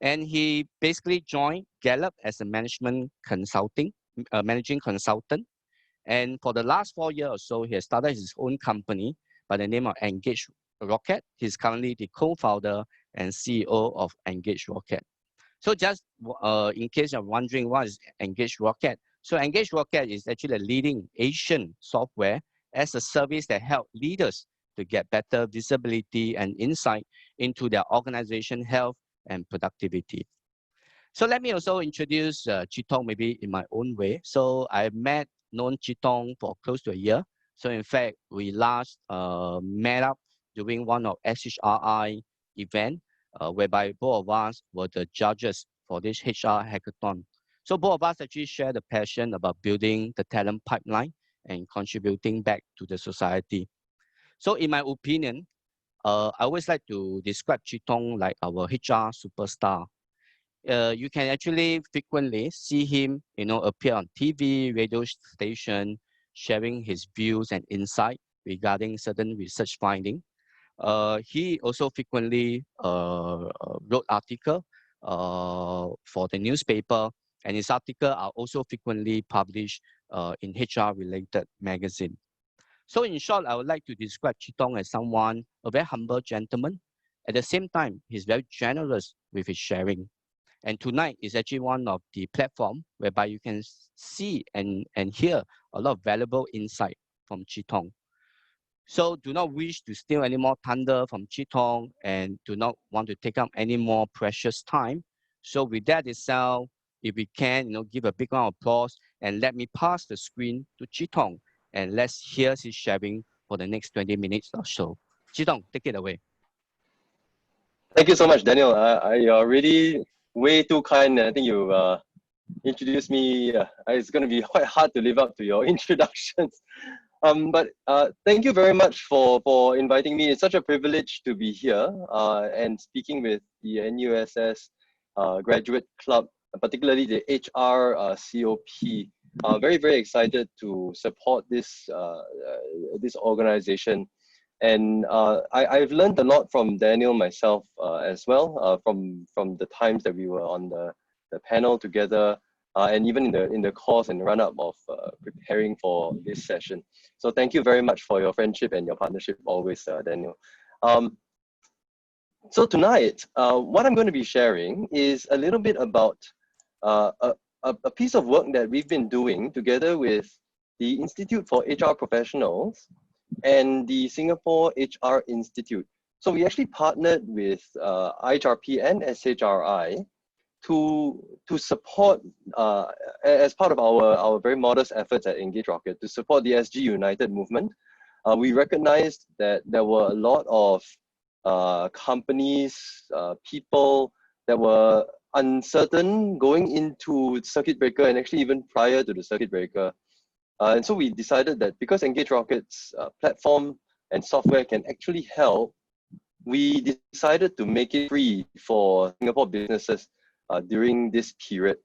And he basically joined Gallup as a managing consultant. And for the last 4 years or so, he has started his own company by the name of EngageRocket. He's currently the co-founder and CEO of EngageRocket. So just in case you're wondering what is EngageRocket, so EngageRocket is actually a leading Asian software as a service that helps leaders to get better visibility and insight into their organization health and productivity. So let me also introduce Chee Tung maybe in my own way. So I've known Chee Tung for close to a year. So in fact, we last met up during one of SHRI event, whereby both of us were the judges for this HR hackathon. So both of us actually share the passion about building the talent pipeline and contributing back to the society. So in my opinion, I always like to describe Chee Tung like our HR superstar. You can actually frequently see him, appear on TV, radio station, sharing his views and insight regarding certain research finding. He also frequently wrote article for the newspaper, and his article are also frequently published in HR-related magazine. So in short, I would like to describe Chee Tung as a very humble gentleman. At the same time, he's very generous with his sharing. And tonight is actually one of the platforms whereby you can see and hear a lot of valuable insight from Chee Tung. So do not wish to steal any more thunder from Chee Tung and do not want to take up any more precious time. So with that itself, if we can, give a big round of applause and let me pass the screen to Chee Tung and let's hear his sharing for the next 20 minutes or so. Chee Tung, take it away. Thank you so much, Daniel. You're really way too kind. I think you introduced me. It's going to be quite hard to live up to your introductions. But thank you very much for inviting me. It's such a privilege to be here and speaking with the NUSS Graduate Club, particularly the HR COP. Very, very excited to support this organization. And I've learned a lot from Daniel myself as well, from the times that we were on the panel together, and even in the course and run up of preparing for this session. So thank you very much for your friendship and your partnership always, Daniel. So tonight, what I'm going to be sharing is a little bit about a piece of work that we've been doing together with the Institute for HR Professionals and the Singapore HR Institute. So we actually partnered with IHRP and SHRI to support, as part of our very modest efforts at EngageRocket, to support the SG United movement. We recognized that there were a lot of companies, people that were uncertain going into circuit breaker and actually even prior to the circuit breaker. And so we decided that because EngageRocket's platform and software can actually help, we decided to make it free for Singapore businesses during this period.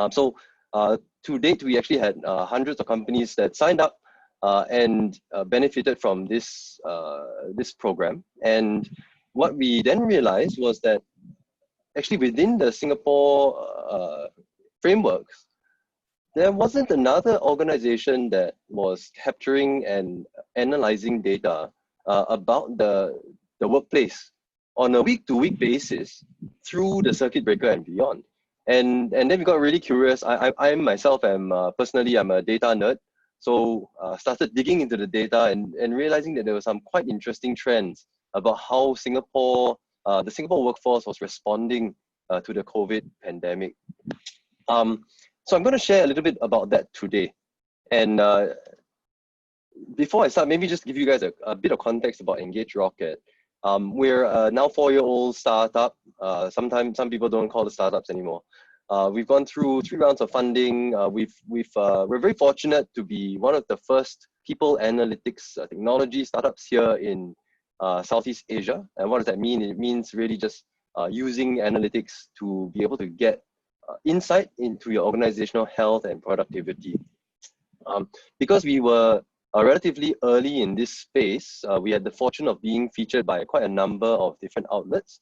So to date, we actually had hundreds of companies that signed up and benefited from this program. And what we then realized was that actually within the Singapore frameworks, there wasn't another organization that was capturing and analyzing data about the workplace on a week-to-week basis through the circuit breaker and beyond. And then we got really curious. I myself am personally, I'm a data nerd. So started digging into the data and realizing that there were some quite interesting trends about how the Singapore workforce was responding to the COVID pandemic. So I'm going to share a little bit about that today. And before I start, maybe just give you guys a bit of context about EngageRocket. We're a now 4-year-old startup. Sometimes some people don't call it startups anymore. We've gone through 3 rounds of funding. We're very fortunate to be one of the first people analytics technology startups here in Southeast Asia. And what does that mean? It means really just using analytics to be able to get insight into your organizational health and productivity. Because we were relatively early in this space. We had the fortune of being featured by quite a number of different outlets,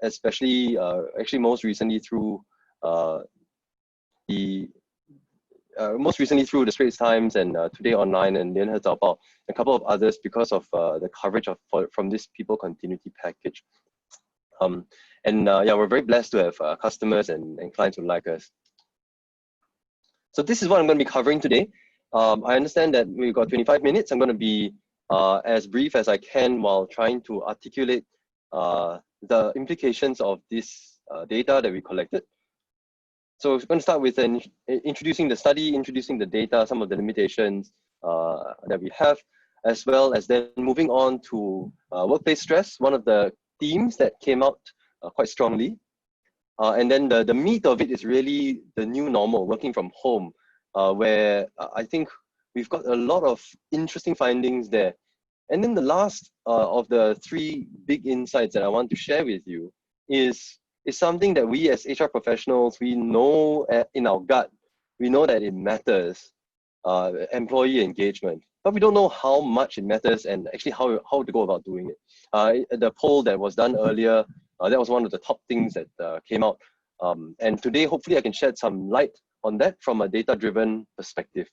especially actually most recently through the Straits Times and Today Online and Lianhe Zaobao, a couple of others because of the coverage from this People Continuity package. Yeah, we're very blessed to have customers and clients who like us. So this is what I'm going to be covering today. I understand that we've got 25 minutes. I'm going to be as brief as I can while trying to articulate the implications of this data that we collected. So we're going to start with introducing the study, introducing the data, some of the limitations that we have, as well as then moving on to workplace stress, one of the themes that came out quite strongly. And then the meat of it is really the new normal, working from home, where I think we've got a lot of interesting findings there. And then the last of the three big insights that I want to share with you is something that we as HR professionals, we know in our gut, we know that it matters, employee engagement, but we don't know how much it matters and actually how to go about doing it. The poll that was done earlier, that was one of the top things that came out. And today, hopefully I can shed some light on that from a data-driven perspective.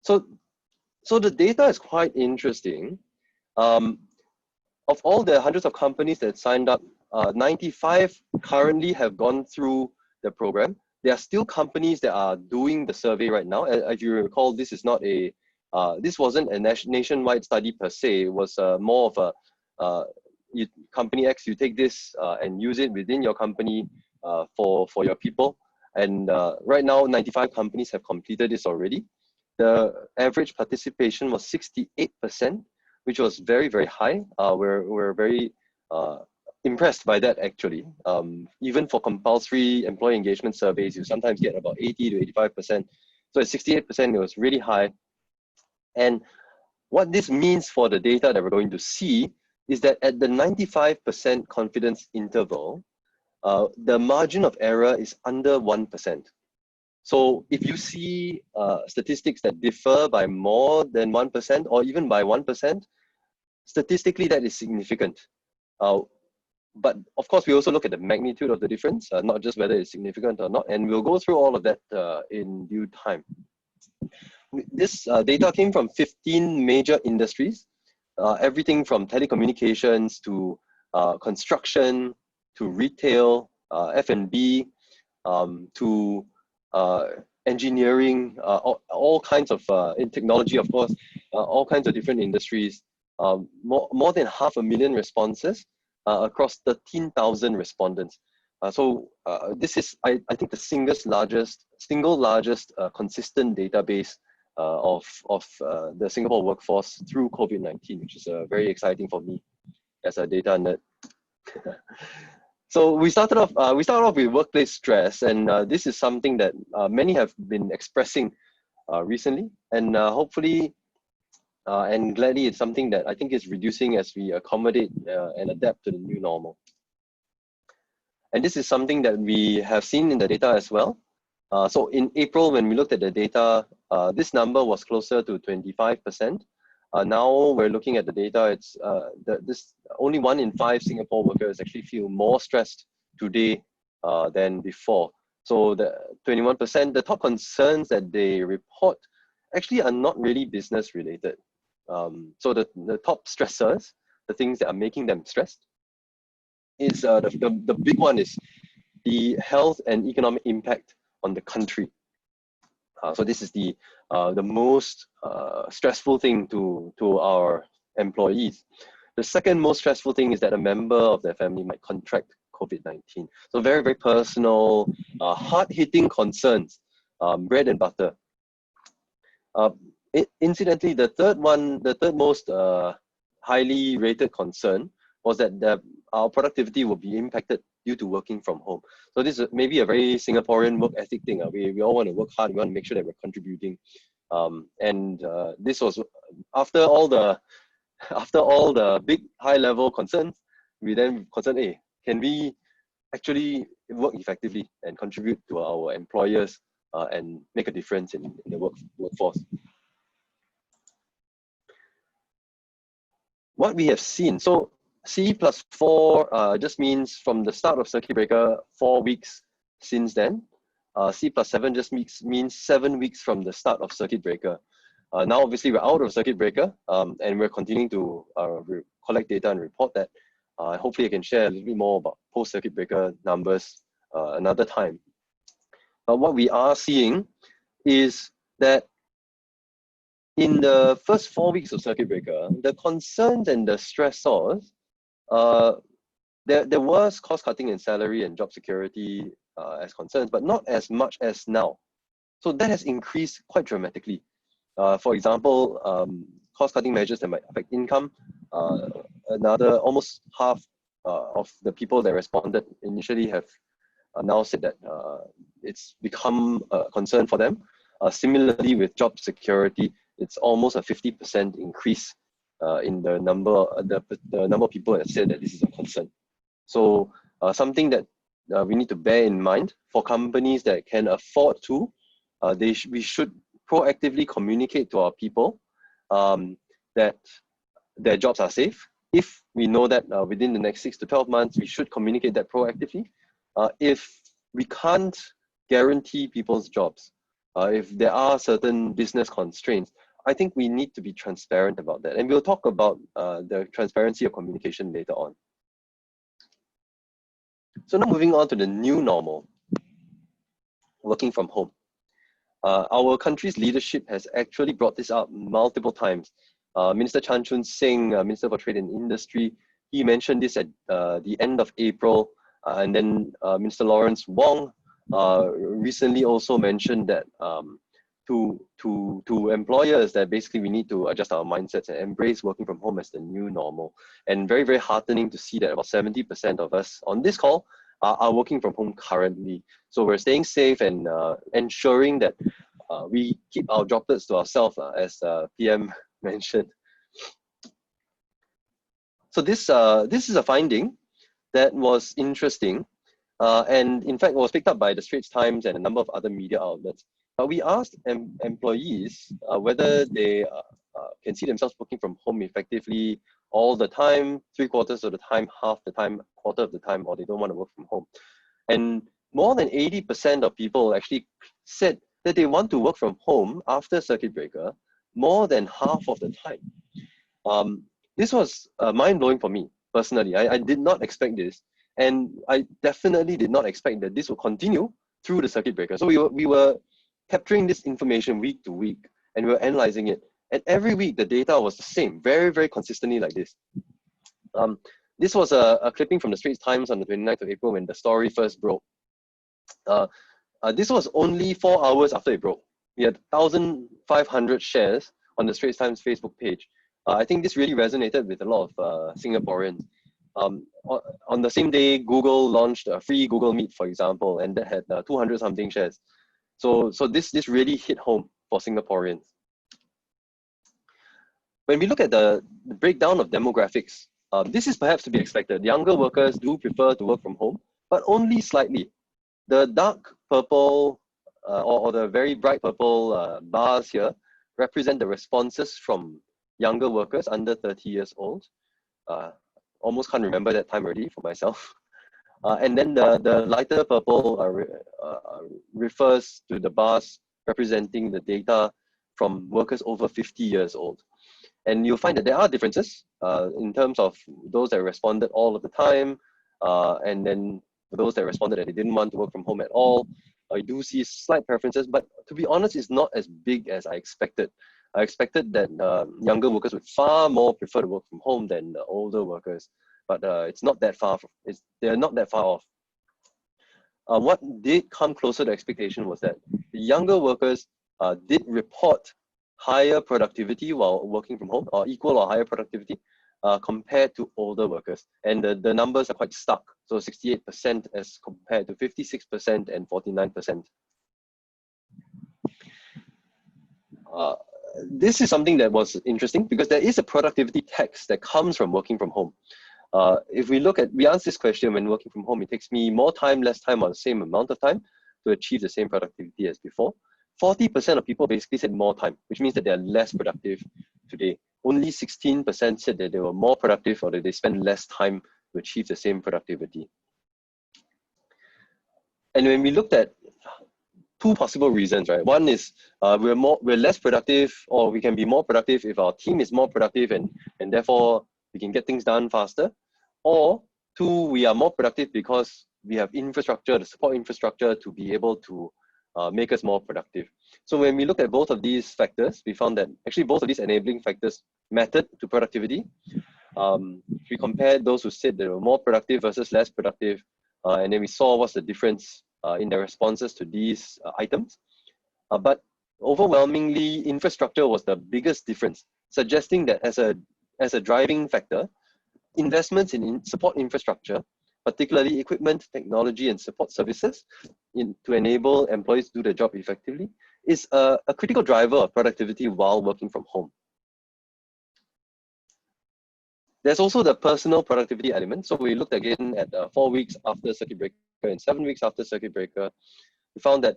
So the data is quite interesting. Of all the hundreds of companies that signed up, 95 currently have gone through the program. There are still companies that are doing the survey right now. If you recall, this is not this wasn't a nationwide study per se. It was more of a company X, you take this and use it within your company for your people. And right now, 95 companies have completed this already. The average participation was 68%, which was very, very high. We're very impressed by that, actually. Even for compulsory employee engagement surveys, you sometimes get about 80 to 85%. So at 68%, it was really high. And what this means for the data that we're going to see is that at the 95% confidence interval, the margin of error is under 1%. So if you see statistics that differ by more than 1% or even by 1%, statistically that is significant. But of course, we also look at the magnitude of the difference, not just whether it's significant or not, and we'll go through all of that in due time. This data came from 15 major industries, everything from telecommunications to construction, to retail, F&B, to engineering, all kinds of, in technology, of course, all kinds of different industries, more than 500,000 responses across 13,000 respondents. So this is, I think, the single largest consistent database of the Singapore workforce through COVID-19, which is very exciting for me as a data nerd. So we started off with workplace stress, and this is something that many have been expressing recently, and hopefully and gladly it's something that I think is reducing as we accommodate and adapt to the new normal. And this is something that we have seen in the data as well. So in April, when we looked at the data, this number was closer to 25%. Now we're looking at the data, it's only 1 in 5 Singapore workers actually feel more stressed today than before. So the 21%, the top concerns that they report actually are not really business related. So the top stressors, the things that are making them stressed, is the big one is the health and economic impact on the country. So this is the most stressful thing to our employees. The second most stressful thing is that a member of their family might contract COVID-19. So very, very personal, hard-hitting concerns, bread and butter. Incidentally, the third most highly rated concern was that our productivity will be impacted due to working from home. So this is maybe a very Singaporean work ethic thing. We all want to work hard. We want to make sure that we're contributing. This was after all the big high-level concerns. We then concerned, hey, can we actually work effectively and contribute to our employers and make a difference in the workforce? what we have seen, so C plus 4 just means from the start of circuit breaker, 4 weeks since then. C plus 7 just means 7 weeks from the start of circuit breaker. Now, obviously, we're out of circuit breaker and we're continuing to collect data and report that. Hopefully, I can share a little bit more about post-circuit breaker numbers another time. But what we are seeing is that in the first 4 weeks of circuit breaker, the concerns and the stressors, there was cost cutting in salary and job security as concerns, but not as much as now. So that has increased quite dramatically. For example, cost cutting measures that might affect income. Another almost half of the people that responded initially have now said that it's become a concern for them. Similarly, with job security, it's almost a 50% increase in the number of people that said that this is a concern. So something that we need to bear in mind for companies that can afford to, we should proactively communicate to our people that their jobs are safe. If we know that within the next 6 to 12 months, we should communicate that proactively. If we can't guarantee people's jobs, if there are certain business constraints, I think we need to be transparent about that. And we'll talk about the transparency of communication later on. So now moving on to the new normal, working from home. Our country's leadership has actually brought this up multiple times. Minister Chan Chun Sing, Minister for Trade and Industry, he mentioned this at the end of April. And then Minister Lawrence Wong recently also mentioned that to employers that basically we need to adjust our mindsets and embrace working from home as the new normal. And very, very heartening to see that about 70% of us on this call are working from home currently. So we're staying safe and ensuring that we keep our droplets to ourselves, as PM mentioned. So this is a finding that was interesting, and in fact was picked up by the Straits Times and a number of other media outlets. We asked employees whether they can see themselves working from home effectively all the time, 3/4 of the time, half the time, quarter of the time, or they don't want to work from home. And more than 80% of people actually said that they want to work from home after circuit breaker more than half of the time. This was mind-blowing for me personally. I did not expect this, and I definitely did not expect that this would continue through the circuit breaker. So we were capturing this information week to week, and we were analyzing it. And every week the data was the same, very, very consistently like this. This was a clipping from the Straits Times on the 29th of April when the story first broke. This was only 4 hours after it broke. We had 1,500 shares on the Straits Times Facebook page. I think this really resonated with a lot of Singaporeans. On the same day, Google launched a free Google Meet, for example, and that had 200 something shares. So this really hit home for Singaporeans. When we look at the breakdown of demographics, this is perhaps to be expected. Younger workers do prefer to work from home, but only slightly. The dark purple or the very bright purple bars here represent the responses from younger workers under 30 years old. Almost can't remember that time already for myself. And then the lighter purple refers to the bars representing the data from workers over 50 years old. And you'll find that there are differences in terms of those that responded all of the time, and then those that responded that they didn't want to work from home at all. I do see slight preferences, but to be honest, it's not as big as I expected. I expected that younger workers would far more prefer to work from home than older workers, but it's not that far. They're not that far off. What did come closer to expectation was that the younger workers did report higher productivity while working from home, or equal or higher productivity compared to older workers. And the numbers are quite stark. So 68% as compared to 56% and 49%. This is something that was interesting because there is a productivity tax that comes from working from home. If we asked this question: when working from home, it takes me more time, less time, or the same amount of time to achieve the same productivity as before. 40% of people basically said more time, which means that they are less productive today. only 16% said that they were more productive or that they spend less time to achieve the same productivity. And when we looked at two possible reasons, right? One is we're less productive, or we can be more productive if our team is more productive and therefore we can get things done faster. Or two, we are more productive because we have infrastructure, the support infrastructure to be able to make us more productive. So when we looked at both of these factors, we found that actually both of these enabling factors mattered to productivity. We compared those who said they were more productive versus less productive, and then we saw what's the difference in their responses to these items. But overwhelmingly, infrastructure was the biggest difference, suggesting that as a driving factor, investments in support infrastructure, particularly equipment, technology, and support services to enable employees to do their job effectively, is a critical driver of productivity while working from home. There's also the personal productivity element. So we looked again at 4 weeks after circuit breaker and 7 weeks after circuit breaker. We found that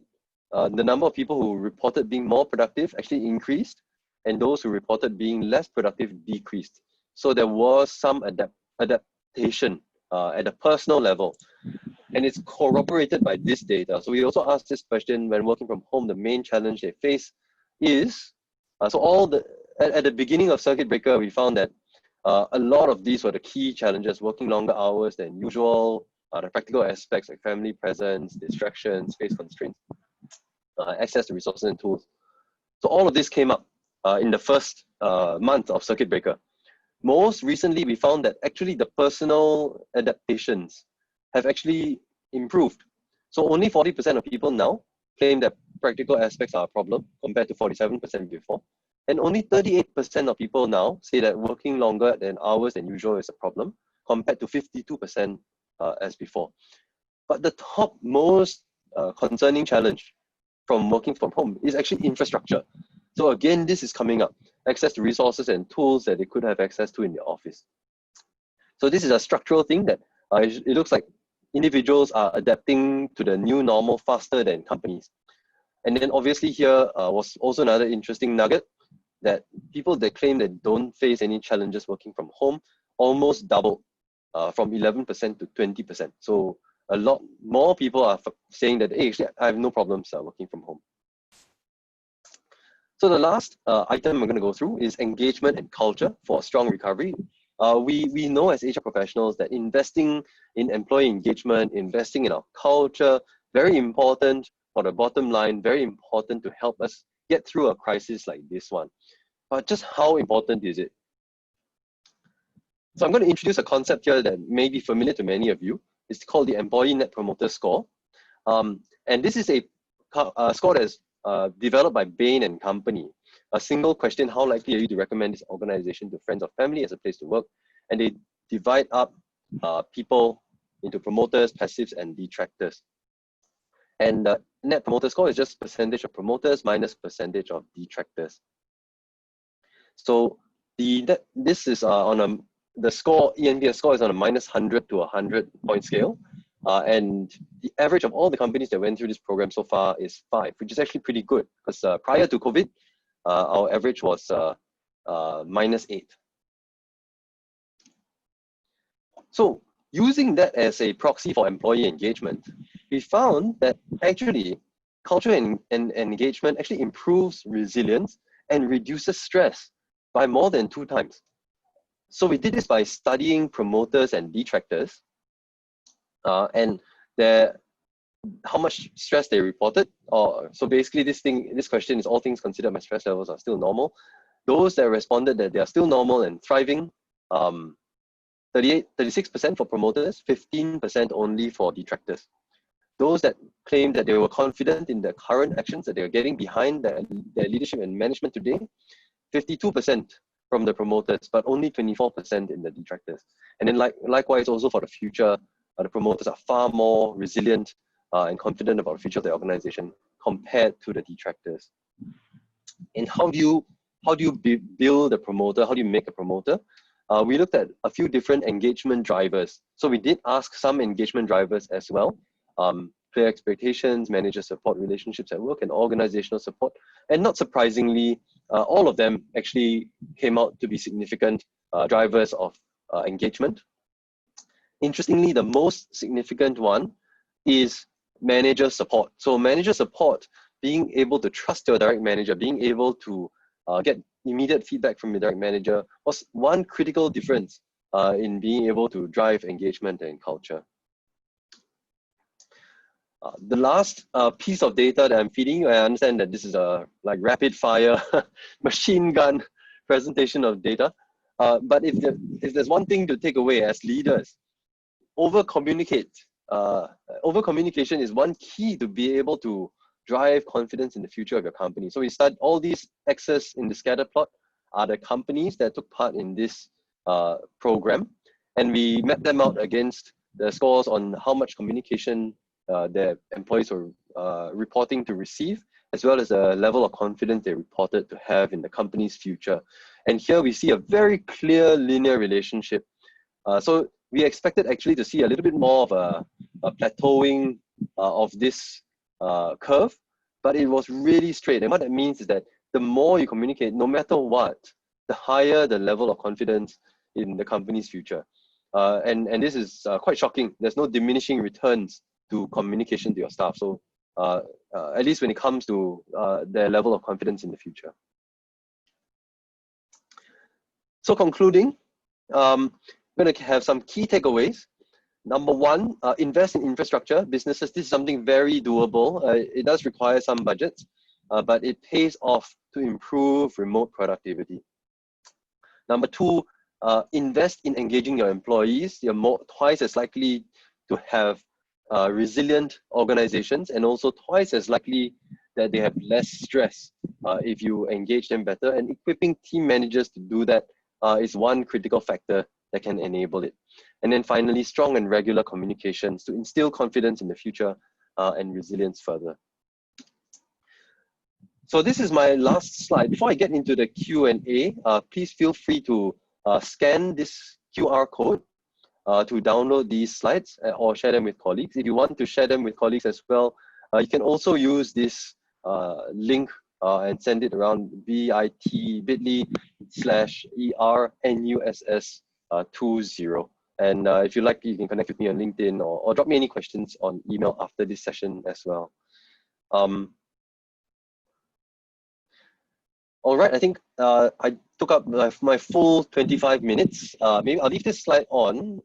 the number of people who reported being more productive actually increased, and those who reported being less productive decreased. So there was some adaptation at a personal level, and it's corroborated by this data. So we also asked this question: when working from home, the main challenge they face is, at the beginning of circuit breaker, we found that a lot of these were the key challenges: working longer hours than usual, the practical aspects like family presence, distractions, space constraints, access to resources and tools. So all of this came up in the first month of circuit breaker. Most recently, we found that actually the personal adaptations have actually improved. So only 40% of people now claim that practical aspects are a problem, compared to 47% before. And only 38% of people now say that working longer than hours than usual is a problem, compared to 52% as before. But the top most concerning challenge from working from home is actually infrastructure. So again, this is coming up: access to resources and tools that they could have access to in the office. So this is a structural thing that it looks like individuals are adapting to the new normal faster than companies. And then obviously here was also another interesting nugget, that people that claim that don't face any challenges working from home almost doubled from 11% to 20%. So a lot more people are saying that, hey, actually, I have no problems working from home. So the last item we're going to go through is engagement and culture for a strong recovery. We know as HR professionals that investing in employee engagement, investing in our culture, very important for the bottom line, very important to help us get through a crisis like this one. But just how important is it? So I'm going to introduce a concept here that may be familiar to many of you. It's called the Employee Net Promoter Score. And this is a score that's developed by Bain and Company. A single question: how likely are you to recommend this organization to friends or family as a place to work? And they divide up people into promoters, passives, and detractors. And the Net Promoter Score is just percentage of promoters minus percentage of detractors. So this is the score, ENPS score is on a -100 to 100 point scale. And the average of all the companies that went through this program so far is 5, which is actually pretty good, because prior to COVID, our average was -8. So using that as a proxy for employee engagement, we found that actually culture and engagement actually improves resilience and reduces stress by more than 2 times. So we did this by studying promoters and detractors, and how much stress they reported. So basically this question is: all things considered, my stress levels are still normal. Those that responded that they are still normal and thriving, 36% for promoters, 15% only for detractors. Those that claimed that they were confident in the current actions, that they are getting behind their leadership and management today, 52% from the promoters, but only 24% in the detractors. And then likewise also for the future, the promoters are far more resilient and confident about the future of the organization compared to the detractors. And how do you build a promoter? How do you make a promoter? We looked at a few different engagement drivers. So we did ask some engagement drivers as well. Clear expectations, manager support, relationships at work, and organizational support. And not surprisingly, all of them actually came out to be significant drivers of engagement. Interestingly, the most significant one is manager support. So manager support, being able to trust your direct manager, being able to get immediate feedback from your direct manager was one critical difference in being able to drive engagement and culture. The last piece of data that I'm feeding you, I understand that this is a like rapid fire machine gun presentation of data. But if there's one thing to take away as leaders, over-communicate. Over-communication is one key to be able to drive confidence in the future of your company. So we start all these X's in the scatter plot are the companies that took part in this program, and we map them out against the scores on how much communication their employees were reporting to receive, as well as the level of confidence they reported to have in the company's future. And here we see a very clear linear relationship. So we expected actually to see a little bit more of a plateauing of this curve, but it was really straight. And what that means is that the more you communicate, no matter what, the higher the level of confidence in the company's future. And this is quite shocking. There's no diminishing returns to communication to your staff. So at least when it comes to their level of confidence in the future. So concluding, I'm going to have some key takeaways. Number one, invest in infrastructure. Businesses, this is something very doable. It does require some budgets, but it pays off to improve remote productivity. Number two, invest in engaging your employees. You're twice as likely to have resilient organizations, and also twice as likely that they have less stress if you engage them better. And equipping team managers to do that is one critical factor that can enable it. And then finally, strong and regular communications to instill confidence in the future and resilience further. So this is my last slide. Before I get into the Q&A, please feel free to scan this QR code to download these slides or share them with colleagues. If you want to share them with colleagues as well, you can also use this link and send it around bit.ly/ERNUSS20. And if you like, you can connect with me on LinkedIn or drop me any questions on email after this session as well. All right, I think I took up my full 25 minutes. Maybe I'll leave this slide on.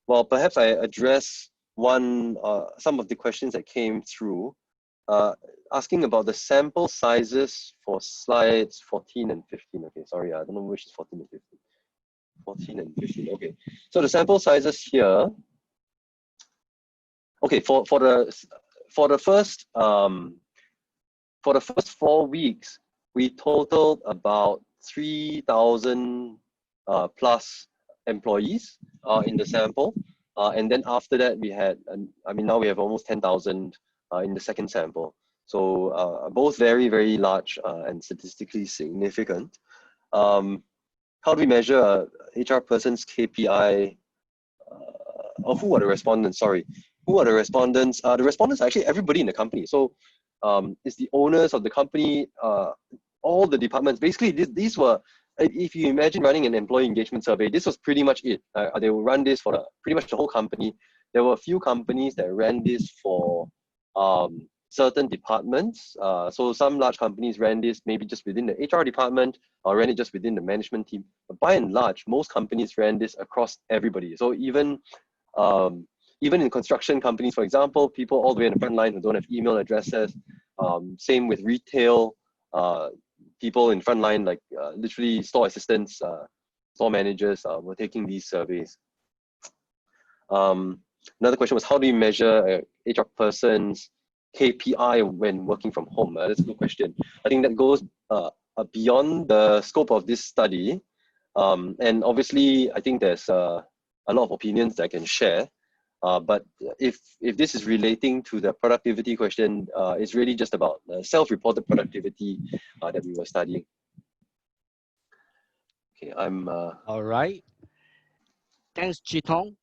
Well, perhaps I address some of the questions that came through, asking about the sample sizes for slides 14 and 15. Okay, sorry, I don't know which is 14 and 15. 14 and 15, okay. So the sample sizes here, okay, for the first 4 weeks, we totaled about 3,000 plus employees in the sample. And then after that, we had, I mean, now we have almost 10,000 in the second sample. So both very, very large and statistically significant. How do we measure a HR person's KPI? Or who are the respondents? Sorry. Who are the respondents? The respondents are actually everybody in the company. So it's the owners of the company, all the departments. Basically, these were, if you imagine running an employee engagement survey, this was pretty much it. They will run this for pretty much the whole company. There were a few companies that ran this for certain departments. So some large companies ran this maybe just within the HR department or ran it just within the management team. But by and large, most companies ran this across everybody. So even in construction companies, for example, people all the way in the front line who don't have email addresses. Same with retail, people in front line, like literally store assistants, store managers were taking these surveys. Another question was, how do you measure a HR person's KPI when working from home? That's a good question. I think that goes beyond the scope of this study. And obviously, I think there's a lot of opinions that I can share. But if this is relating to the productivity question, it's really just about self-reported productivity that we were studying. Okay, All right. Thanks, Chee Tung.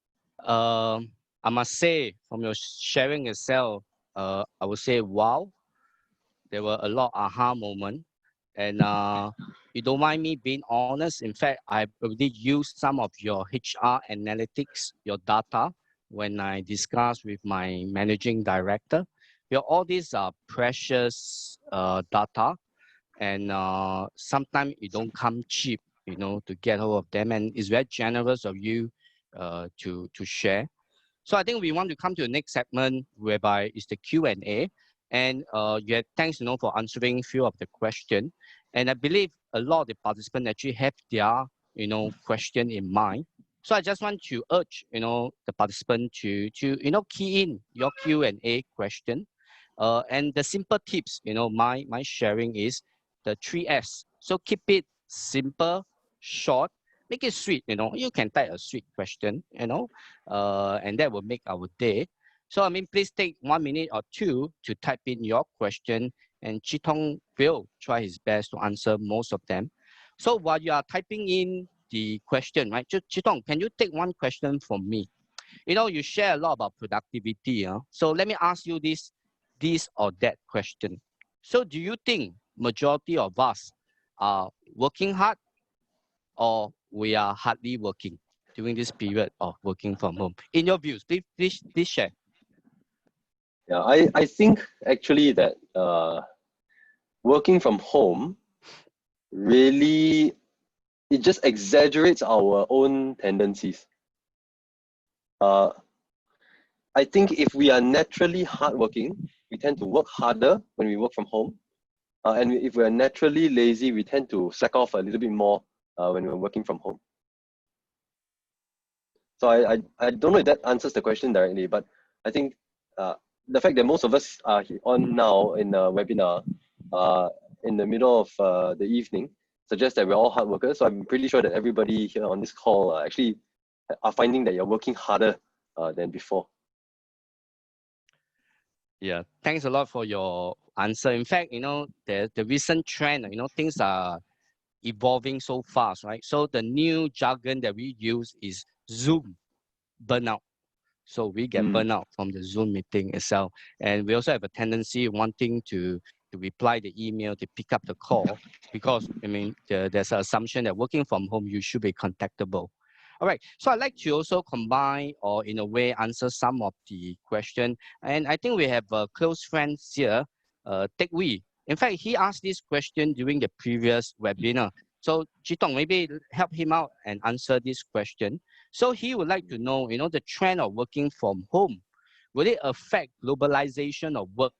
I must say, from your sharing itself, I would say, wow, there were a lot of aha moments. And you don't mind me being honest. In fact, I already used some of your HR analytics, your data, when I discuss with my managing director. All these are precious data, and sometimes it don't come cheap, to get hold of them. And it's very generous of you to share. So I think we want to come to the next segment, whereby it's the Q&A. And yeah, thanks, for answering few of the question. And I believe a lot of the participants actually have their, question in mind. So I just want to urge, the participant to key in your Q&A question. And the simple tips, my sharing is the 3S. So keep it simple, short, make it sweet, you can type a sweet question, and that will make our day. So, please take 1 minute or two to type in your question, and Chee Tung will try his best to answer most of them. So while you are typing in the question, right, Chee Tung, can you take one question from me? You share a lot about productivity. So let me ask you this or that question. So do you think majority of us are working hard, or we are hardly working during this period of working from home? In your views, please share. Yeah, I think actually that working from home really, it just exaggerates our own tendencies. I think if we are naturally hardworking, we tend to work harder when we work from home. And if we are naturally lazy, we tend to slack off a little bit more when we're working from home. So I don't know if that answers the question directly, but I think the fact that most of us are on now in a webinar in the middle of the evening suggests that we're all hard workers. So I'm pretty sure that everybody here on this call actually are finding that you're working harder than before. Yeah, thanks a lot for your answer. In fact, the recent trend, things are evolving so fast, right? So the new jargon that we use is Zoom burnout. So we get burnout from the Zoom meeting itself. And we also have a tendency wanting to reply the email, to pick up the call, because there's an assumption that working from home, you should be contactable. All right, so I'd like to also combine, or in a way answer some of the question. And I think we have close friends here, Teck Wee. In fact, he asked this question during the previous webinar. So Chee Tung, maybe help him out and answer this question. So he would like to know, the trend of working from home, will it affect globalization of work,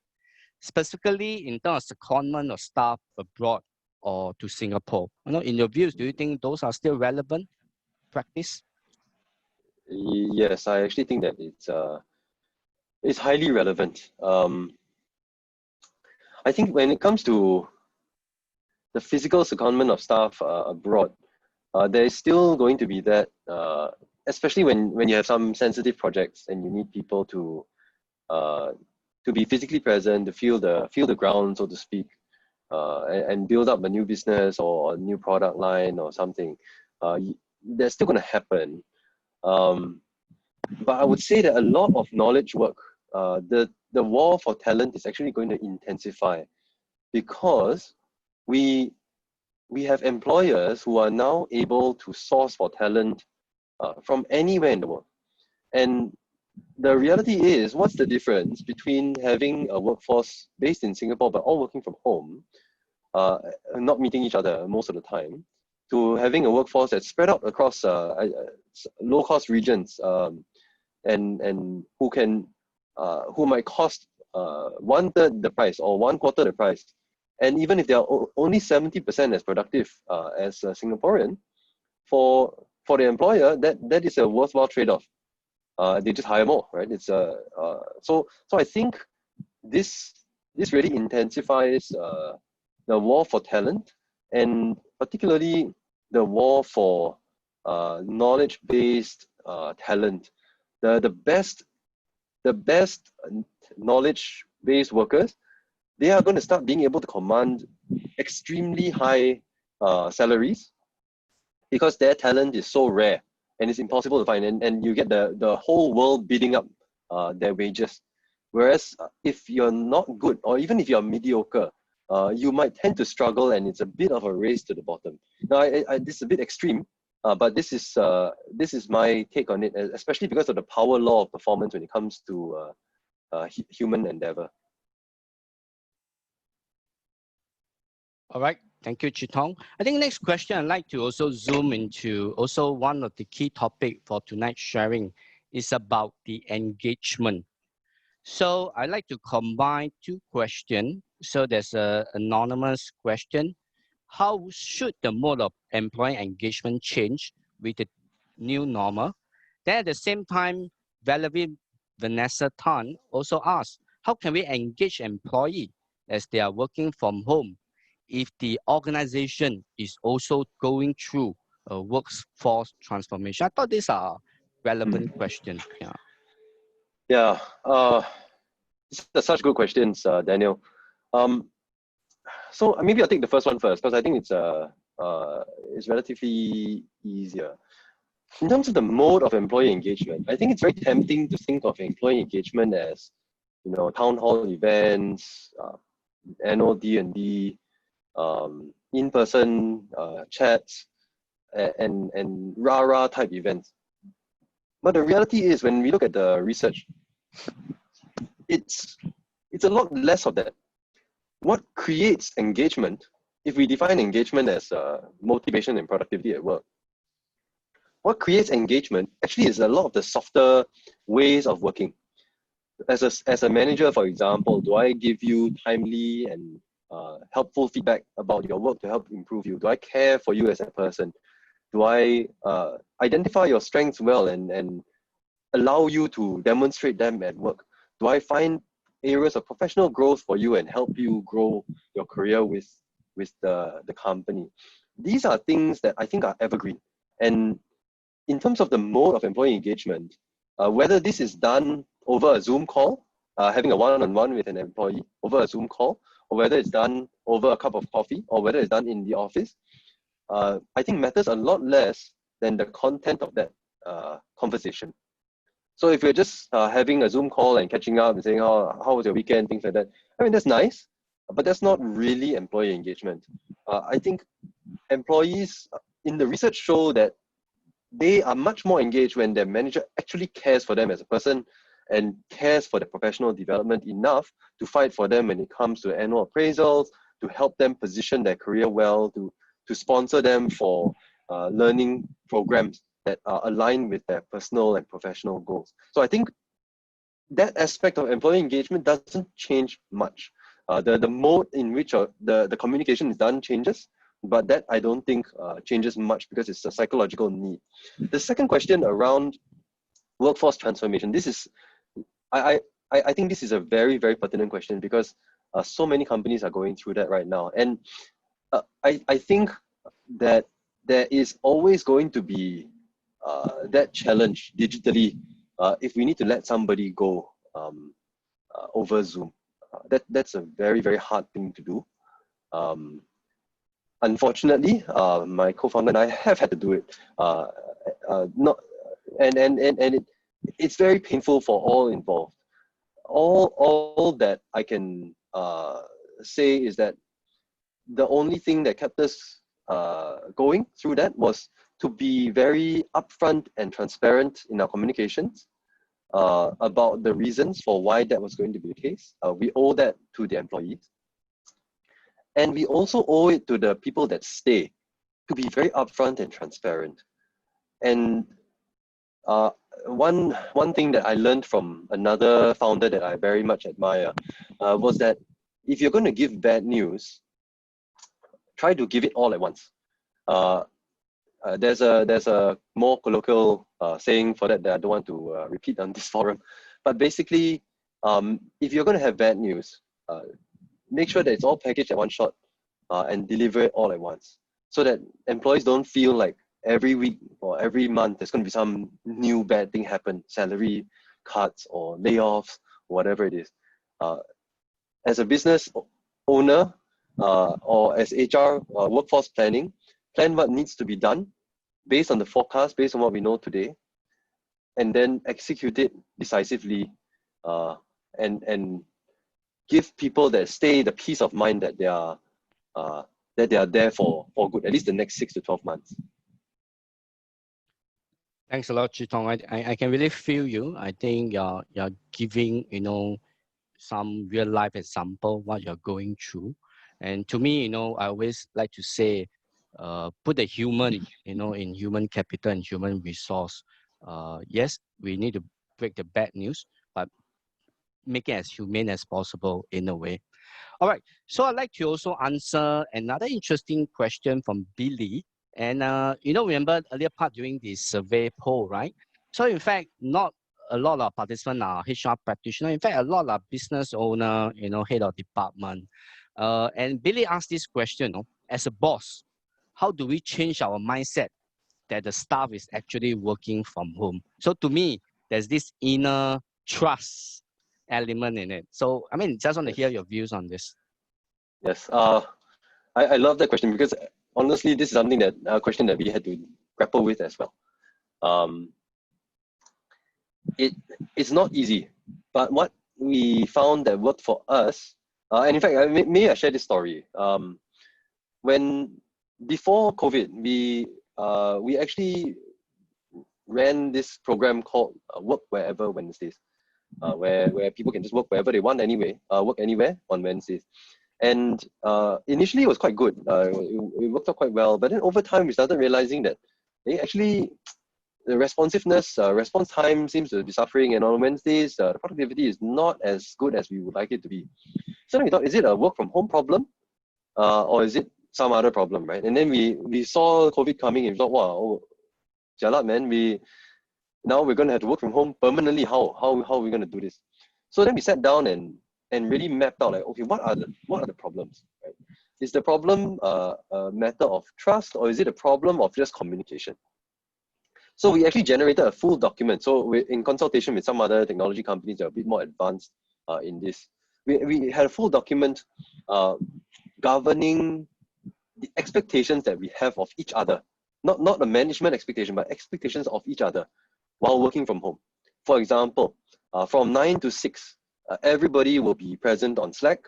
specifically in terms of secondment of staff abroad or to Singapore? In your views, do you think those are still relevant practice? Yes, I actually think that it's highly relevant. I think when it comes to the physical secondment of staff abroad, there is still going to be that, especially when you have some sensitive projects and you need people to be physically present, to feel the ground, so to speak, and build up a new business or a new product line or something. That's still going to happen. But I would say that a lot of knowledge work, the war for talent is actually going to intensify, because we have employers who are now able to source for talent from anywhere in the world. And the reality is, what's the difference between having a workforce based in Singapore but all working from home, not meeting each other most of the time, to having a workforce that's spread out across low-cost regions, and who might cost 1/3 the price or 1/4 the price, and even if they are only 70% as productive as a Singaporean, for the employer, that is a worthwhile trade-off. They just hire more, right? It's so I think this really intensifies the war for talent, and particularly the war for knowledge-based talent. The best knowledge-based workers, they are going to start being able to command extremely high salaries, because their talent is so rare and it's impossible to find, and you get the whole world bidding up their wages. Whereas if you're not good, or even if you're mediocre, you might tend to struggle, and it's a bit of a race to the bottom. Now, this is a bit extreme, but this is my take on it, especially because of the power law of performance when it comes to human endeavor. All right, thank you, Chee Tung. I think next question I'd like to also zoom into also one of the key topic for tonight's sharing is about the engagement. So I'd like to combine two questions. So there's an anonymous question. How should the mode of employee engagement change with the new normal? Then at the same time, Valerie Vanessa Tan also asked, how can we engage employees as they are working from home if the organization is also going through a workforce transformation? I thought these are relevant questions. Yeah. Yeah, these are such good questions, Daniel. So maybe I'll take the first one first, because I think it's relatively easier. In terms of the mode of employee engagement, I think it's very tempting to think of employee engagement as, town hall events, annual D&D, in-person chats, and rah-rah type events. But the reality is, when we look at the research, it's a lot less of that. What creates engagement, if we define engagement as motivation and productivity at work, what creates engagement actually is a lot of the softer ways of working. As a manager, for example, do I give you timely and helpful feedback about your work to help improve you? Do I care for you as a person? Do I identify your strengths well and allow you to demonstrate them at work? Do I find areas of professional growth for you and help you grow your career with the company? These are things that I think are evergreen. And in terms of the mode of employee engagement, whether this is done over a Zoom call, having a one-on-one with an employee over a Zoom call, or whether it's done over a cup of coffee, or whether it's done in the office, I think matters a lot less than the content of that conversation. So if you're just having a Zoom call and catching up and saying, how was your weekend, things like that, I mean, that's nice, but that's not really employee engagement. I think employees in the research show that they are much more engaged when their manager actually cares for them as a person and cares for their professional development enough to fight for them when it comes to annual appraisals, to help them position their career well, to sponsor them for learning programs that are aligned with their personal and professional goals. So I think that aspect of employee engagement doesn't change much. The mode in which the communication is done changes, but that I don't think changes much because it's a psychological need. The second question around workforce transformation, I think this is a very, very pertinent question because so many companies are going through that right now. And I think that there is always going to be that challenge digitally if we need to let somebody go over Zoom. That's a very, very hard thing to do. Unfortunately, my co-founder and I have had to do it. It's very painful for all involved. All that I can say is that the only thing that kept us going through that was to be very upfront and transparent in our communications about the reasons for why that was going to be the case. We owe that to the employees. And we also owe it to the people that stay to be very upfront and transparent. And one thing that I learned from another founder that I very much admire was that if you're going to give bad news, try to give it all at once. There's a more colloquial saying for that I don't want to repeat on this forum. But basically, if you're going to have bad news, make sure that it's all packaged at one shot and deliver it all at once, so that employees don't feel like every week or every month there's going to be some new bad thing happen, salary cuts or layoffs, whatever it is. As a business owner or as HR workforce planning, plan what needs to be done based on the forecast, based on what we know today, and then execute it decisively and give people that stay the peace of mind that they are there for good, at least the next 6 to 12 months. Thanks a lot, Chee Tung. I can really feel you. I think you're giving, some real life example what you're going through. And to me, I always like to say, put the human, in human capital and human resource. Yes, we need to break the bad news, but make it as humane as possible in a way. All right, so I'd like to also answer another interesting question from Billy. And, remember earlier part during the survey poll, right? So in fact, not a lot of participants are HR practitioners. In fact, a lot of business owner, head of department. And Billy asked this question, as a boss, how do we change our mindset that the staff is actually working from home? So to me, there's this inner trust element in it. So, I mean, just want to hear your views on this. Yes, I love that question because honestly, this is something that a question that we had to grapple with as well. It's not easy, but what we found that worked for us, and in fact, may I share this story. When before COVID, we actually ran this program called Work Wherever Wednesdays, where people can just work wherever they want anyway, work anywhere on Wednesdays. And initially it was quite good. It worked out quite well, but then over time we started realizing that actually the responsiveness, response time seems to be suffering, and on Wednesdays the productivity is not as good as we would like it to be. So then we thought, is it a work from home problem, or is it some other problem, right? And then we saw COVID coming and we thought, wow, jalat man, now we're going to have to work from home permanently. How are we going to do this? So then we sat down and really mapped out, like, okay, what are the problems, right? Is the problem a matter of trust, or is it a problem of just communication? So we actually generated a full document. So we're in consultation with some other technology companies that are a bit more advanced in this. We had a full document governing the expectations that we have of each other. Not the management expectation, but expectations of each other while working from home. For example, from 9 to 6, everybody will be present on Slack,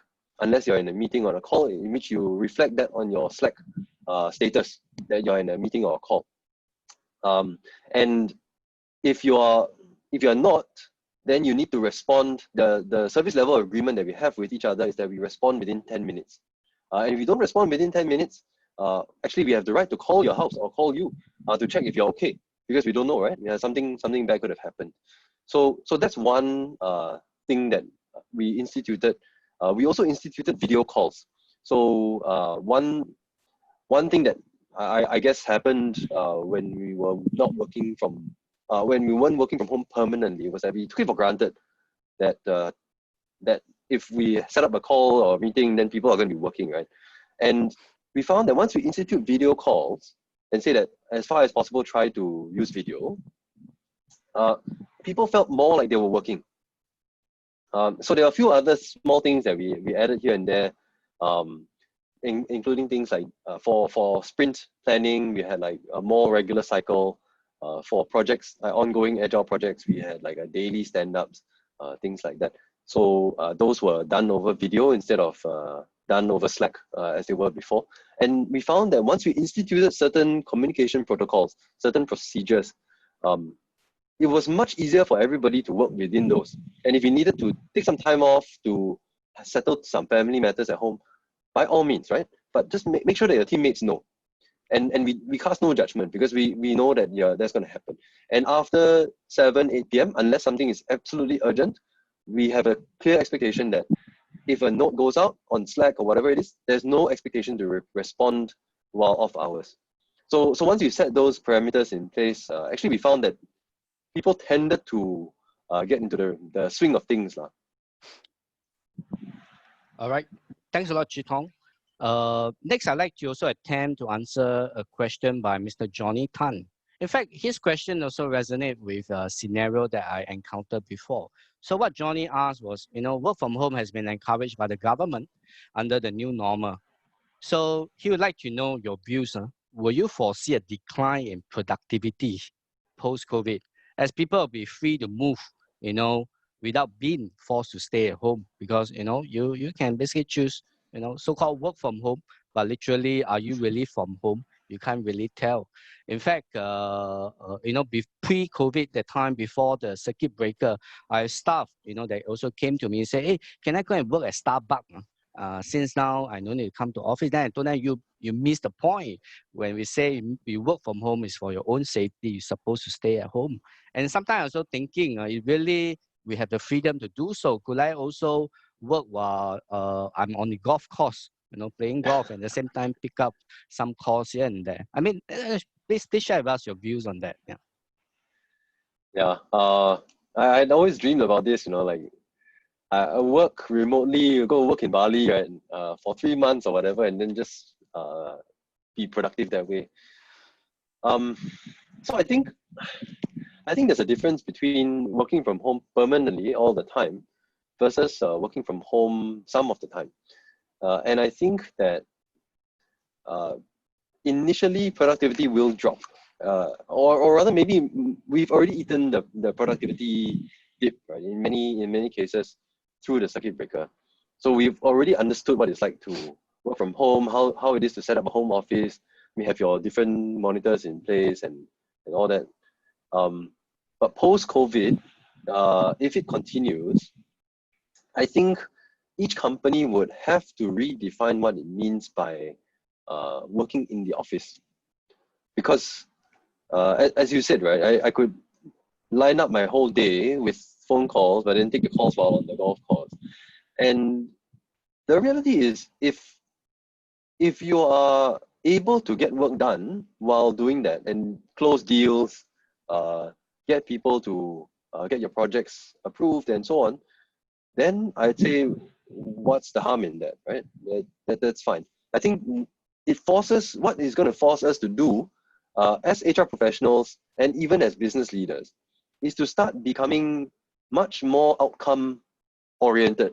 unless you're in a meeting or a call, in which you reflect that on your Slack status that you're in a meeting or a call. And if you're not, then you need to respond. The service level agreement that we have with each other is that we respond within 10 minutes. And if you don't respond within 10 minutes, actually we have the right to call your house or call you to check if you're okay, because we don't know, right? Yeah, something bad could have happened. So that's one thing that we instituted. We also instituted video calls. So one thing that I guess happened when we were not working from when we weren't working from home permanently was that we took it for granted that that if we set up a call or meeting, then people are going to be working, right? And we found that once we institute video calls and say that as far as possible try to use video, people felt more like they were working. So there are a few other small things that we added here and there, including things like for sprint planning, we had like a more regular cycle. For projects, ongoing agile projects, we had like a daily stand-ups, things like that. So those were done over video instead of done over Slack as they were before. And we found that once we instituted certain communication protocols, certain procedures, it was much easier for everybody to work within those. And if you needed to take some time off to settle some family matters at home, by all means, right? But just make sure that your teammates know. And we cast no judgment, because we know that that's going to happen. And after 8 p.m., unless something is absolutely urgent, we have a clear expectation that if a note goes out on Slack or whatever it is, there's no expectation to respond while off hours. So once you set those parameters in place, actually we found that people tended to get into the swing of things. All right. Thanks a lot, Chee Tung. Next, I'd like to also attempt to answer a question by Mr. Johnny Tan. In fact, his question also resonates with a scenario that I encountered before. So what Johnny asked was, work from home has been encouraged by the government under the new normal. So he would like to know your views. Will you foresee a decline in productivity post-COVID, as people will be free to move, without being forced to stay at home, because you can basically choose so-called work from home, but literally are you really from home? You can't really tell. In fact, pre-COVID, the time before the circuit breaker, I have staff they also came to me and say, hey, can I go and work at Starbucks? Since now I don't need to come to office. Then I told them, you missed the point. When we say you work from home is for your own safety, you're supposed to stay at home. And sometimes also thinking, it really we have the freedom to do so. Could I also work while I'm on the golf course, playing golf, and at the same time pick up some calls here and there? I mean, please share with us your views on that. Yeah. Yeah. I'd always dreamed about this, like I work remotely, go work in Bali, right, for 3 months or whatever, and then just be productive that way. So I think there's a difference between working from home permanently all the time versus working from home some of the time. And I think that initially productivity will drop, or rather maybe we've already eaten the productivity dip, right, in many cases through the circuit breaker. So we've already understood what it's like to work from home, how it is to set up a home office. We have your different monitors in place and all that. But post-COVID, if it continues, I think each company would have to redefine what it means by working in the office. Because as you said, right, I could line up my whole day with phone calls, but then take the calls while on the golf course. And the reality is, if you are able to get work done while doing that and close deals, get people to get your projects approved and so on, then I'd say, what's the harm in that, right? That's fine. I think what is going to force us to do as HR professionals and even as business leaders is to start becoming much more outcome oriented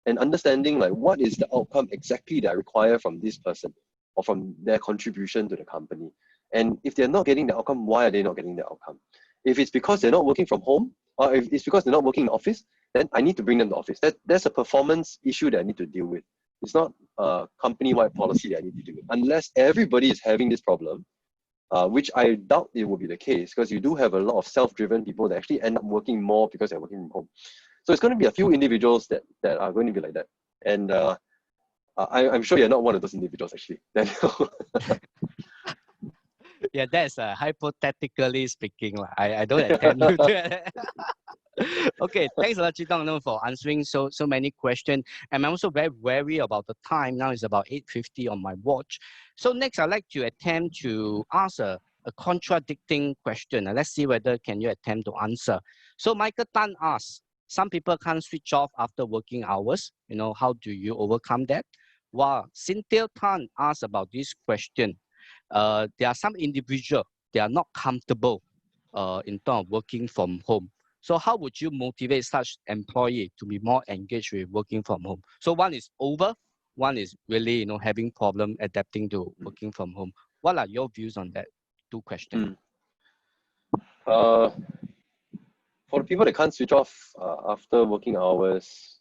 and understanding like what is the outcome exactly that I require from this person or from their contribution to the company. And if they're not getting the outcome, why are they not getting the outcome? If it's because they're not working from home, or if it's because they're not working in the office, then I need to bring them to the office. That's a performance issue that I need to deal with. It's not a company-wide policy that I need to deal with. Unless everybody is having this problem, which I doubt it will be the case, because you do have a lot of self-driven people that actually end up working more because they're working from home. So it's going to be a few individuals that are going to be like that. And I'm sure you're not one of those individuals, actually. Yeah, that's hypothetically speaking. I don't attempt to do that. Okay, thanks a lot, Chee Tung, for answering so many questions. And I'm also very wary about the time. Now it's about 8:50 on my watch. So next, I'd like to attempt to ask a contradicting question. Let's see whether can you attempt to answer. So Michael Tan asks, some people can't switch off after working hours. How do you overcome that? While Cynthia Tan asks about this question, there are some individuals, they are not comfortable in terms of working from home. So how would you motivate such employee to be more engaged with working from home? So one is over, one is really, having problem adapting to working from home. What are your views on that? Two questions. For the people that can't switch off after working hours,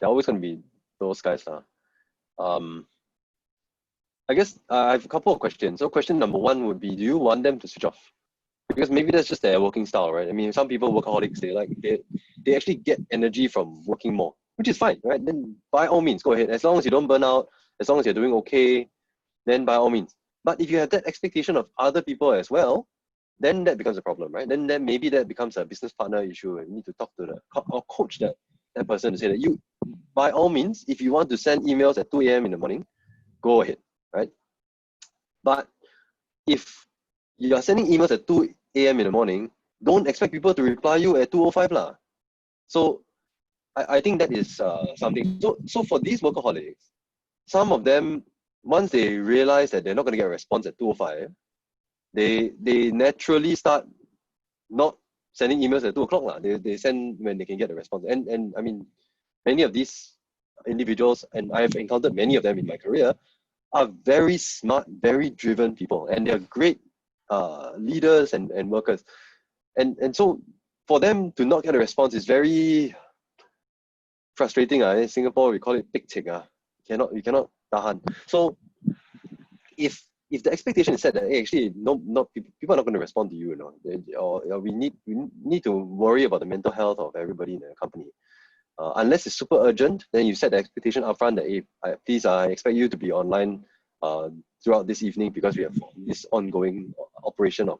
they're always going to be those guys. I guess I have a couple of questions. So question number one would be, do you want them to switch off? Because maybe that's just their working style, right? I mean, some people, workaholics, they actually get energy from working more, which is fine, right? Then by all means, go ahead. As long as you don't burn out, as long as you're doing okay, then by all means. But if you have that expectation of other people as well, then that becomes a problem, right? Then maybe that becomes a business partner issue, and you need to talk to or coach that person to say that you, by all means, if you want to send emails at 2 a.m. in the morning, go ahead, right? But if you are sending emails at 2 a.m. in the morning, don't expect people to reply you at 2:05 lah. So I think that is something. So for these workaholics, some of them, once they realize that they're not going to get a response at 2:05, they naturally start not sending emails at 2 o'clock lah. They send when they can get a response. And I mean, many of these individuals, and I've encountered many of them in my career, are very smart, very driven people, and they're great leaders and workers. And so for them to not get a response is very frustrating. In Singapore, we call it pek cek. You cannot tahan. So if the expectation is set that, hey, actually no people are not going to respond to you, or we need to worry about the mental health of everybody in the company. Unless it's super urgent, then you set the expectation upfront that, hey, please, I expect you to be online throughout this evening because we have this ongoing operation.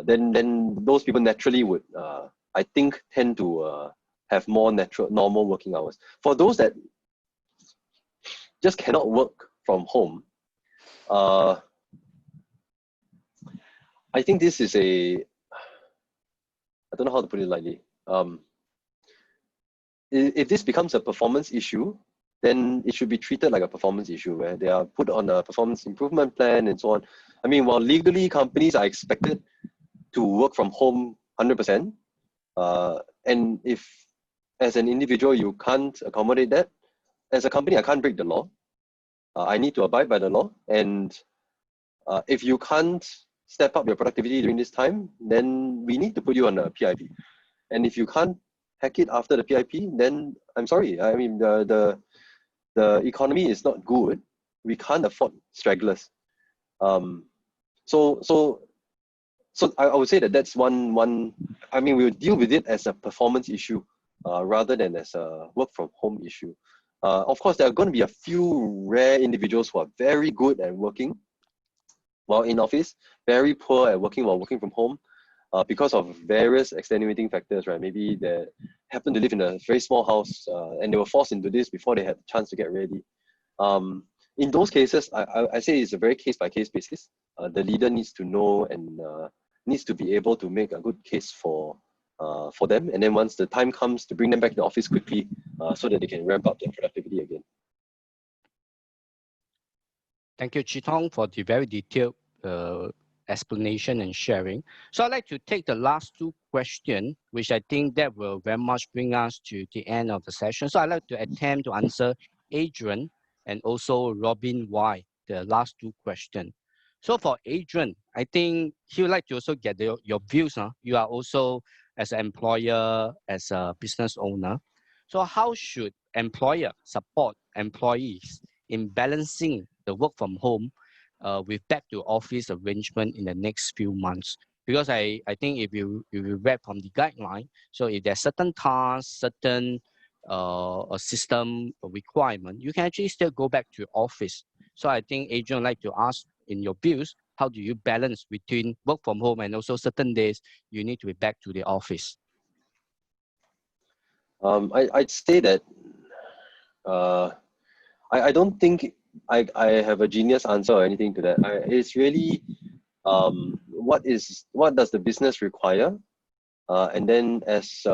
Then those people naturally would, I think, tend to have more normal working hours. For those that just cannot work from home, I think this is I don't know how to put it lightly. If this becomes a performance issue, then it should be treated like a performance issue where they are put on a performance improvement plan and so on. I mean, while legally companies are expected to work from home 100%, and if as an individual you can't accommodate that, as a company I can't break the law. I need to abide by the law, and if you can't step up your productivity during this time, then we need to put you on a PIP. And if you can't hack it after the PIP, then I'm sorry. I mean, the economy is not good. We can't afford stragglers. So I would say that's one. I mean, we'll deal with it as a performance issue rather than as a work from home issue. Of course, there are going to be a few rare individuals who are very good at working while in office, very poor at working while working from home. Because of various extenuating factors, right? Maybe they happen to live in a very small house and they were forced into this before they had the chance to get ready. In those cases, I say it's a very case-by-case basis. The leader needs to know and needs to be able to make a good case for them. And then once the time comes, to bring them back to the office quickly so that they can ramp up their productivity again. Thank you, Chee Tung, for the very detailed explanation and sharing. So I'd like to take the last two questions, which I think that will very much bring us to the end of the session. So I'd like to attempt to answer Adrian and also Robin Y, the last two questions. So for Adrian, I think he would like to also get your views. You are also as an employer, as a business owner. So how should employer support employees in balancing the work from home with back to office arrangement in the next few months? Because I think if you read from the guideline, so if there's certain tasks, certain a system requirement, you can actually still go back to office. So I think Adrian would like to ask, in your views, how do you balance between work from home and also certain days you need to be back to the office? I'd say that I don't think I have a genius answer or anything to that. It's really what does the business require, and then as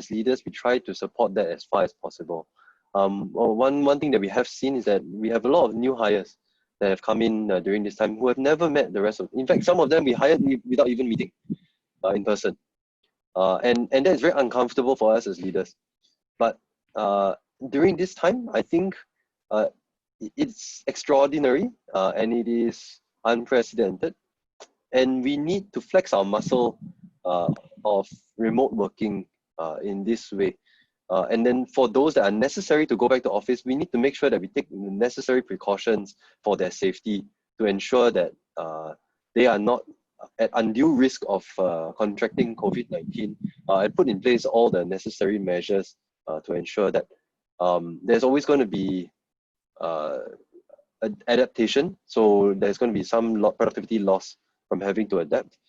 leaders we try to support that as far as possible. One thing that we have seen is that we have a lot of new hires that have come in during this time who have never met the rest of. In fact, some of them we hired without even meeting in person, and that is very uncomfortable for us as leaders. But during this time, I think it's extraordinary and it is unprecedented, and we need to flex our muscle of remote working in this way. And then for those that are necessary to go back to office, we need to make sure that we take the necessary precautions for their safety to ensure that they are not at undue risk of contracting COVID-19, and put in place all the necessary measures to ensure that there's always going to be adaptation. So there's going to be some productivity loss from having to adapt.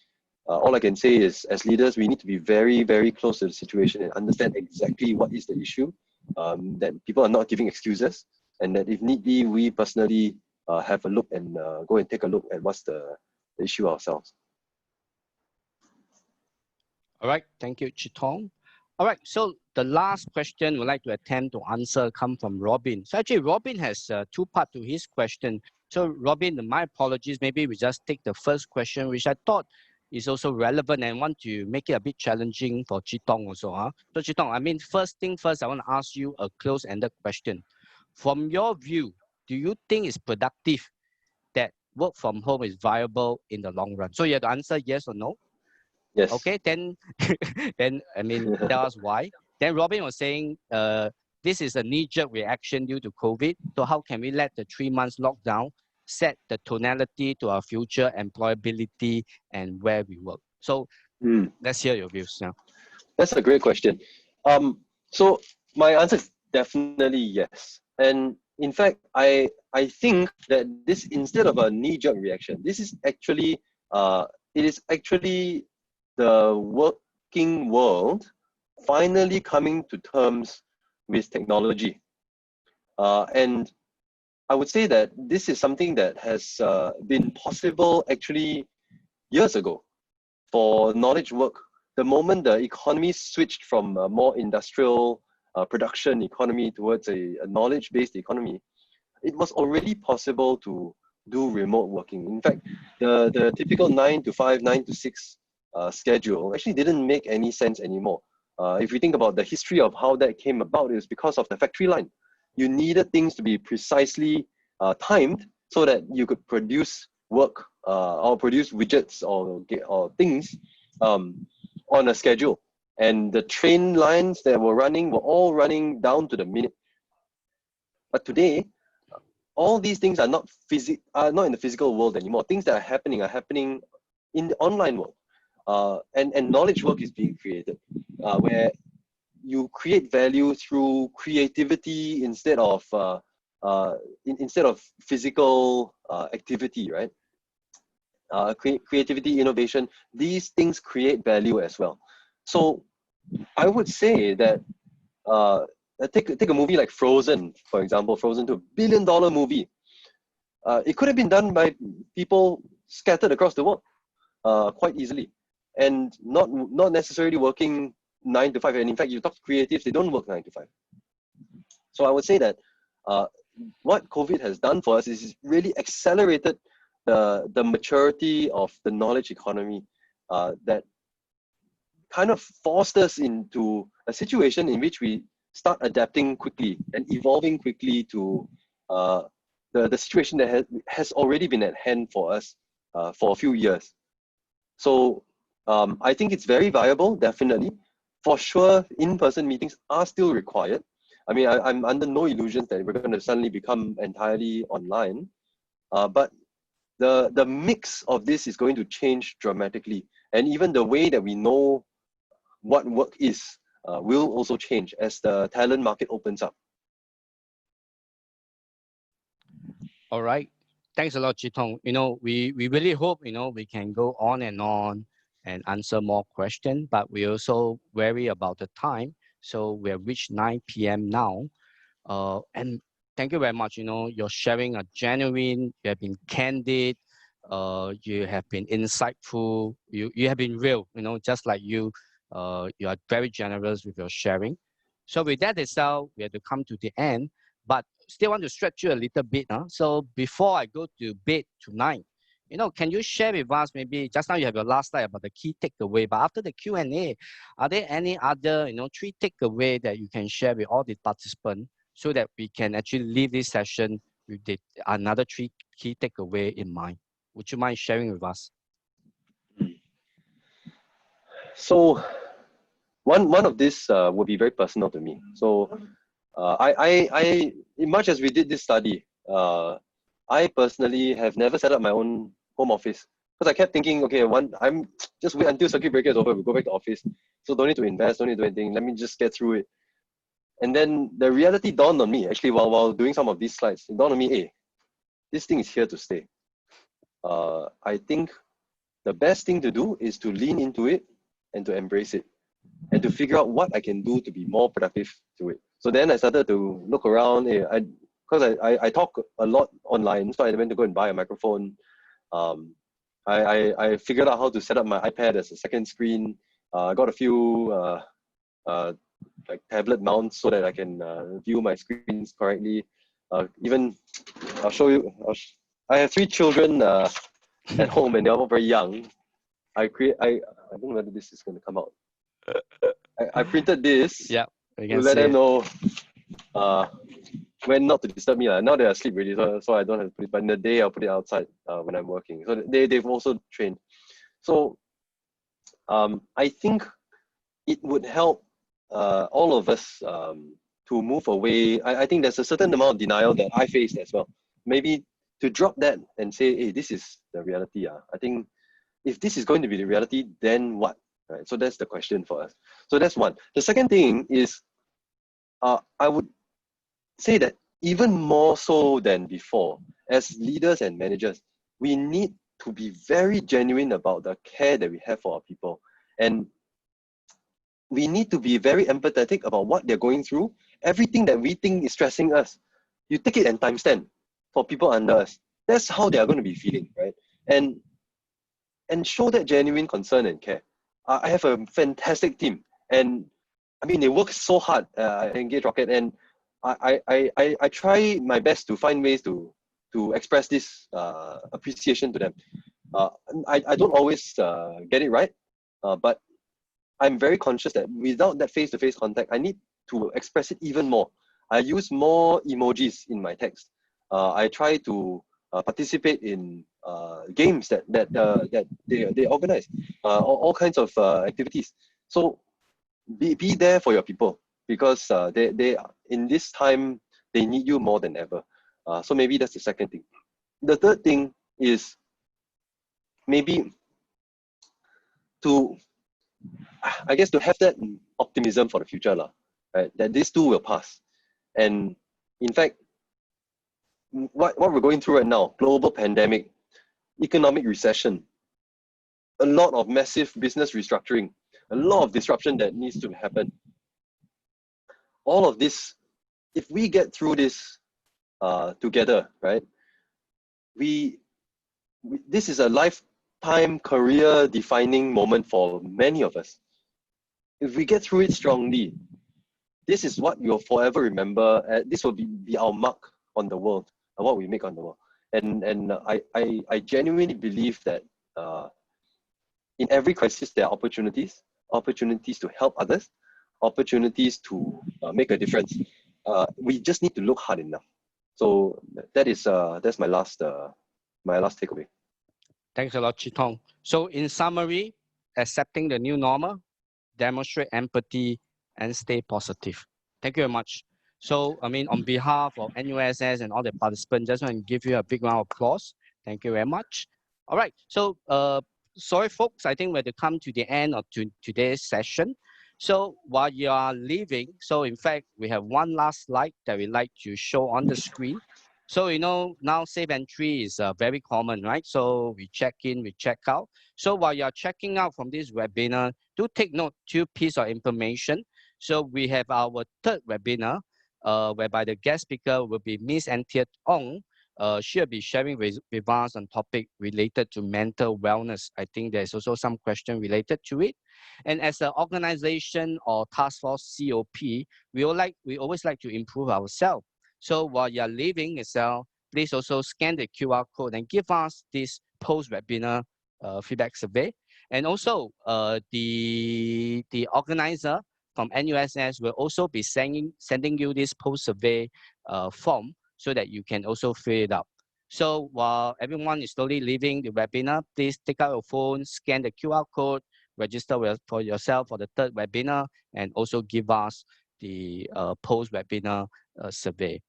All I can say is, as leaders, we need to be very, very close to the situation and understand exactly what is the issue, that people are not giving excuses, and that if need be, we personally have a look and go and take a look at what's the issue ourselves. All right, thank you, Chee Tung. All right, so the last question we'd like to attempt to answer come from Robin. So actually, Robin has two parts to his question. So Robin, my apologies, maybe we just take the first question, which I thought is also relevant and want to make it a bit challenging for Chee Tung also. So Chee Tung, I mean, first thing first, I want to ask you a close-ended question. From your view, do you think it's productive that work from home is viable in the long run? So you have to answer yes or no. Yes. Okay, then, then I mean, tell us why. Then Robin was saying, this is a knee-jerk reaction due to COVID. So how can we let the 3 months lockdown set the tonality to our future employability and where we work? So let's hear your views now. That's a great question. So my answer is definitely yes. And in fact, I think that this, instead of a knee-jerk reaction, this is actually it is actually the working world finally coming to terms with technology. And I would say that this is something that has been possible actually years ago for knowledge work. The moment the economy switched from a more industrial production economy towards a knowledge-based economy, it was already possible to do remote working. In fact, the typical 9 to 5, 9 to 6 schedule actually didn't make any sense anymore. If you think about the history of how that came about, it was because of the factory line. You needed things to be precisely timed so that you could produce work or produce widgets or things on a schedule. And the train lines that were running were all running down to the minute. But today, all these things are not in the physical world anymore. Things that are happening in the online world. And knowledge work is being created, where you create value through creativity instead of physical activity, right? Creativity, innovation, these things create value as well. So I would say that take a movie like Frozen, for example. Frozen 2, $1 billion movie. It could have been done by people scattered across the world quite easily, and not necessarily working 9 to 5. And in fact, you talk to creatives, they don't work 9 to 5. So I would say that what COVID has done for us is really accelerated the maturity of the knowledge economy that kind of forced us into a situation in which we start adapting quickly and evolving quickly to the situation that has already been at hand for us for a few years. So I think it's very viable, definitely. For sure, in-person meetings are still required. I mean, I'm under no illusions that we're going to suddenly become entirely online. But the mix of this is going to change dramatically. And even the way that we know what work is will also change as the talent market opens up. All right. Thanks a lot, Chee Tung. You know, we really hope, you know, we can go on and answer more questions, but we also worry about the time. So we have reached 9 p.m. now. And thank you very much. You know, you're sharing a genuine, you have been candid, you have been insightful, you have been real, you know, just like you are very generous with your sharing. So with that itself, we have to come to the end, but still want to stretch you a little bit. So before I go to bed tonight, you know, can you share with us, maybe just now you have your last slide about the key takeaway, but after the Q&A, are there any other, you know, 3 takeaway that you can share with all the participants so that we can actually leave this session with another 3 key takeaway in mind? Would you mind sharing with us? So one of this would be very personal to me. So I much as we did this study, I personally have never set up my own home office, because I kept thinking, okay, I'm just wait until circuit breaker is over, we go back to office. So don't need to invest, don't need to do anything. Let me just get through it. And then the reality dawned on me, actually, while doing some of these slides, it dawned on me, hey, this thing is here to stay. I think the best thing to do is to lean into it and to embrace it, and to figure out what I can do to be more productive to it. So then I started to look around, because I talk a lot online, so I went to go and buy a microphone. I figured out how to set up my iPad as a second screen. I got a few like tablet mounts so that I can view my screens correctly. Even I'll show you. I have 3 children at home, and they're all very young. I don't know whether this is going to come out. I printed this to let them know when not to disturb me. Now they're asleep already, so I don't have to put it. But in the day, I'll put it outside when I'm working. So they've also trained. So I think it would help all of us to move away. I think there's a certain amount of denial that I faced as well. Maybe to drop that and say, hey, this is the reality. I think if this is going to be the reality, then what? Right. So that's the question for us. So that's one. The second thing is, I would say that even more so than before, as leaders and managers, we need to be very genuine about the care that we have for our people. And we need to be very empathetic about what they're going through. Everything that we think is stressing us, you take it and timestamp for people under us. That's how they are going to be feeling, right? And show that genuine concern and care. I have a fantastic team, and I mean they work so hard at EngageRocket, and I try my best to find ways to express this appreciation to them. I don't always get it right, but I'm very conscious that without that face-to-face contact, I need to express it even more. I use more emojis in my text. I try to participate in games that they organize, all kinds of activities. So be there for your people, because they in this time they need you more than ever. So maybe that's the second thing. The third thing is maybe to, I guess, to have that optimism for the future, right? That this too will pass. And in fact, what we're going through right now, global pandemic, economic recession, a lot of massive business restructuring, a lot of disruption that needs to happen. All of this, if we get through this together, right? This is a lifetime career defining moment for many of us. If we get through it strongly, this is what you'll forever remember. This will be our mark on the world, and what we make on the world. And I genuinely believe that in every crisis there are opportunities to help others, opportunities to make a difference. We just need to look hard enough. So that's my last takeaway. Thanks a lot, Chee Tung. So in summary, accepting the new normal, demonstrate empathy, and stay positive. Thank you very much. So, I mean, on behalf of NUSS and all the participants, just want to give you a big round of applause. Thank you very much. All right. So, sorry, folks, I think we're to come to the end of today's session. So while you are leaving, so in fact, we have one last slide that we like to show on the screen. So, you know, now safe entry is very common, right? So we check in, we check out. So while you're checking out from this webinar, do take note 2 pieces of information. So we have our third webinar, whereby the guest speaker will be Miss Antia Ong. She'll be sharing with us on topic related to mental wellness. I think there's also some question related to it. And as an organization or task force COP, we always like to improve ourselves. So while you're leaving itself, please also scan the QR code and give us this post-webinar feedback survey. And also the organizer from NUSS will also be sending you this post-survey form so that you can also fill it up. So while everyone is slowly leaving the webinar, please take out your phone, scan the QR code, register for yourself for the third webinar, and also give us the post-webinar survey.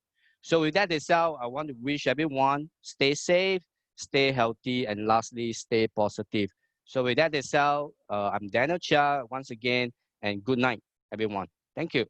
So with that itself, I want to wish everyone stay safe, stay healthy, and lastly, stay positive. So with that itself, I'm Daniel Chia once again, and good night, everyone. Thank you.